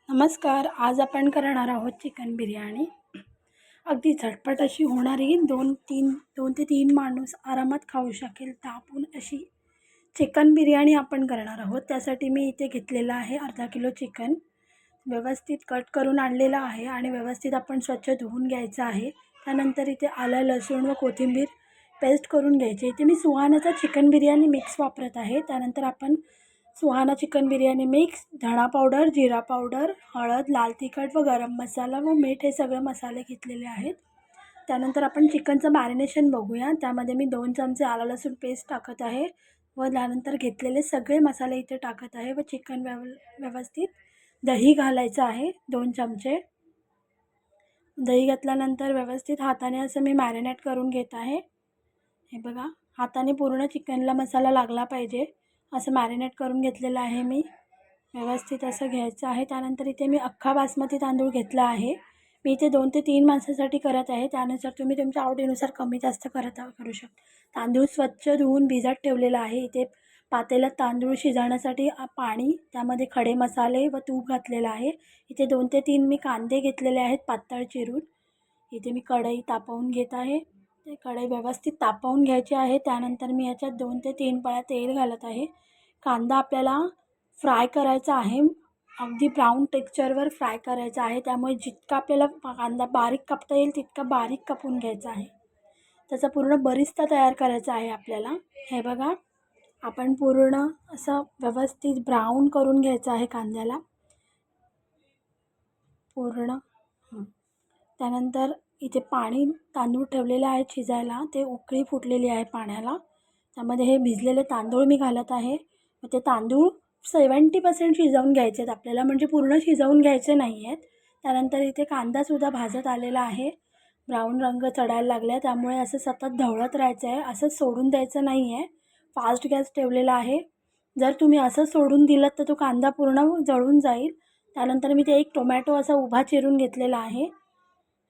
नमस्कार. आज आपण करणार आहोत चिकन बिर्याणी. अगदी झटपट अशी होणारी 2 ते 3 माणूस आरामात खाऊ शकेल तापून अशी चिकन बिर्याणी आपण करणार आहोत. त्यासाठी मी इथे घेतलेलं आहे अर्धा किलो चिकन. व्यवस्थित कट करून आणलेलं आहे आणि व्यवस्थित आपण स्वच्छ धुवून घ्यायचं आहे. त्यानंतर इथे आलं, लसूण व कोथिंबीर पेस्ट करून घ्यायची. इथे मी सुहानाचा चिकन बिर्याणी मिक्स वापरत आहे. त्यानंतर आपण सुहाना चिकन बिर्याणी मिक्स, धणा पावडर, जिरा पावडर, हळद, लाल तिखट व गरम मसाला व मीठ हे सगळे मसाले घेतलेले आहेत. त्यानंतर आपण चिकनचं मॅरिनेशन बघूया. त्यामध्ये मी 2 चमचे आलं लसूण पेस्ट टाकत आहे व त्यानंतर घेतलेले सगळे मसाले इथे टाकत आहे व चिकन व्यवस्थित दही घालायचं आहे 2 चमचे. दही घातल्यानंतर व्यवस्थित हाताने असं मी मॅरिनेट करून घेत आहे. हे बघा, हाताने पूर्ण चिकनला मसाला लागला पाहिजे असं मॅरिनेट करून घेतलेलं आहे मी. व्यवस्थित असं घ्यायचं आहे. त्यानंतर इथे मी अख्खा बासमती तांदूळ घेतला आहे. मी इथे 2 ते 3 माणसासाठी करत आहे. त्यानुसार तुम्ही तुमच्या आवडीनुसार कमी जास्त करू शकता. तांदूळ स्वच्छ धुवून भिजत ठेवलेला आहे. इथे पातेल्यात तांदूळ शिजवण्यासाठी पाणी, त्यामध्ये खडे मसाले व तूप घातलेलं आहे. इथे 2 ते 3 मी कांदे घेतलेले आहेत पातळ चिरून. इथे मी कढई तापवून घेत आहे. ते कढई व्यवस्थित तापवून घ्यायची आहे. त्यानंतर मी याच्यात 2 ते 3 पळ्या तेल घालत आहे. कांदा आपल्याला फ्राय करायचा आहे, अगदी ब्राऊन टेक्स्चरवर फ्राय करायचा आहे. त्यामुळे जितका आपल्याला कांदा बारीक कापता येईल तितका बारीक कापून घ्यायचा आहे. त्याचा पूर्ण बरिस्ता तयार करायचा आहे आपल्याला. हे बघा, आपण पूर्ण असं व्यवस्थित ब्राऊन करून घ्यायचं आहे कांद्याला पूर्ण. त्यानंतर इथे पाणी तांदूळ ठेवलेले आहे शिजायला. ते उकळी फुटलेली आहे पाण्याला. त्यामध्ये हे भिजलेले तांदूळ मी घालत आहे. ते तांदूळ 70% शिजवून घ्यायचे आहेत आपल्याला, म्हणजे पूर्ण शिजवून घ्यायचे नाही आहेत. त्यानंतर इथे कांदासुद्धा भाजत आलेला आहे. ब्राऊन रंग चढायला लागला, त्यामुळे असं सतत ढवळत राहायचं आहे. असं सोडून द्यायचं नाही आहे. फास्ट गॅस ठेवलेला आहे. जर तुम्ही असं सोडून दिलं तर तो कांदा पूर्ण जळून जाईल. त्यानंतर मी ते एक टोमॅटो असा उभा चिरून घेतलेला आहे.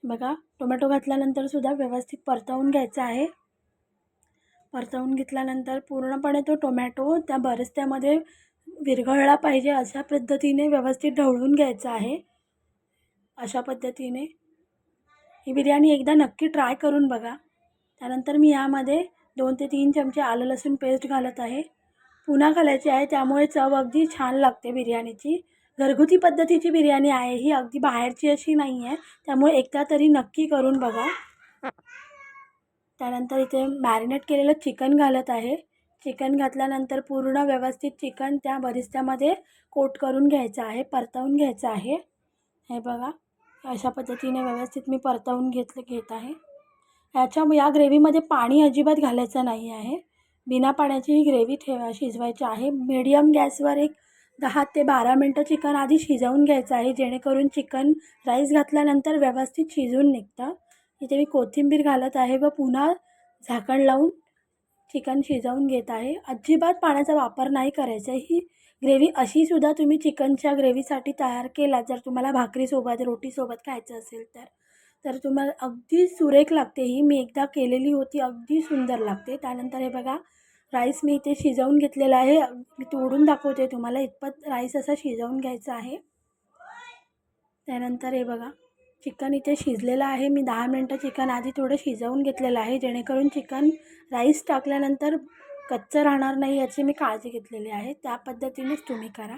बघा, टोमॅटो घातल्यानंतरसुद्धा व्यवस्थित परतवून घ्यायचं आहे. परतवून घेतल्यानंतर पूर्णपणे तो टोमॅटो त्या बरिस्त्यामध्ये विरघळला पाहिजे अशा पद्धतीने व्यवस्थित ढवळून घ्यायचं आहे. अशा पद्धतीने ही बिर्याणी एकदा नक्की ट्राय करून बघा. त्यानंतर मी यामध्ये 2 ते 3 चमचे आलं लसूण पेस्ट घालत आहे. पुन्हा घालायची आहे, त्यामुळे चव अगदी छान लागते बिर्याणीची. घरगुती पद्धतीची बिर्याणी आहे ही, अगदी बाहेरची अशी नाही आहे. त्यामुळे एकदा तरी नक्की करून बघा. त्यानंतर इथे मॅरिनेट केलेलं चिकन घालत आहे. चिकन घातल्यानंतर पूर्ण व्यवस्थित चिकन त्या बरिस्त्यामध्ये कोट करून घ्यायचं आहे, परतवून घ्यायचं आहे. हे बघा, अशा पद्धतीने व्यवस्थित मी परतवून घेत आहे. या ग्रेव्हीमध्ये पाणी अजिबात घालायचं नाही आहे. बिना पाण्याची ही ग्रेव्ही शिजवायची आहे. मीडियम गॅसवर एक 10 ते 12 मिनटं चिकन आधी शिजवून घ्यायचं आहे, जेणेकरून चिकन राईस घातल्यानंतर व्यवस्थित शिजून निघतं. इथे मी कोथिंबीर घालत आहे व पुन्हा झाकण लावून चिकन शिजवून घेत आहे. अजिबात पाण्याचा वापर नाही करायचा. ही ग्रेव्ही अशीसुद्धा तुम्ही चिकनच्या ग्रेव्हीसाठी तयार केला, जर तुम्हाला भाकरीसोबत रोटीसोबत खायचं असेल तर तुम्हाला अगदी सुरेख लागते. ही मी एकदा केलेली होती, अगदी सुंदर लागते. त्यानंतर हे बघा, राईस मी इथे शिजवून घेतलेला आहे. मी तोडून दाखवते तुम्हाला. इतपत राईस असा शिजवून घ्यायचा आहे. त्यानंतर हे बघा, चिकन इथे शिजलेलं आहे. मी 10 मिनटं चिकन आधी थोडं शिजवून घेतलेलं आहे, जेणेकरून चिकन राईस टाकल्यानंतर कच्चं राहणार नाही याची मी काळजी घेतलेली आहे. त्या पद्धतीनेच तुम्ही करा.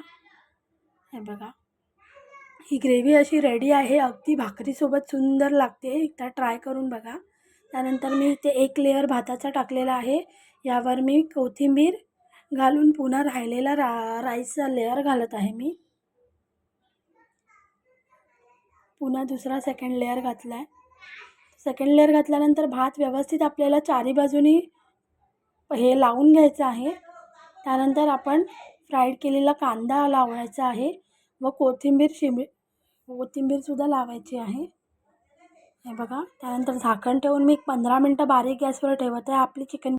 हे बघा, ही ग्रेव्ही अशी रेडी आहे. अगदी भाकरीसोबत सुंदर लागते. एकदा ट्राय करून बघा. त्यानंतर मी इथे 1 लेअर भाताचा टाकलेला आहे. यावर मी कोथिंबीर घालून पुन्हा राहिलेला राईसचा लेअर घालत आहे. मी पुन्हा दुसरा सेकंड लेअर घातला आहे. सेकंड लेअर घातल्यानंतर भात व्यवस्थित आपल्याला चारी बाजूनी हे लावून घ्यायचं आहे. त्यानंतर आपण फ्राईड केलेला कांदा लावायचा आहे व कोथिंबीरसुद्धा लावायची आहे. हे बघा, त्यानंतर झाकण ठेवून मी 15 मिनटं बारीक गॅसवर ठेवत आहे. आपली चिकन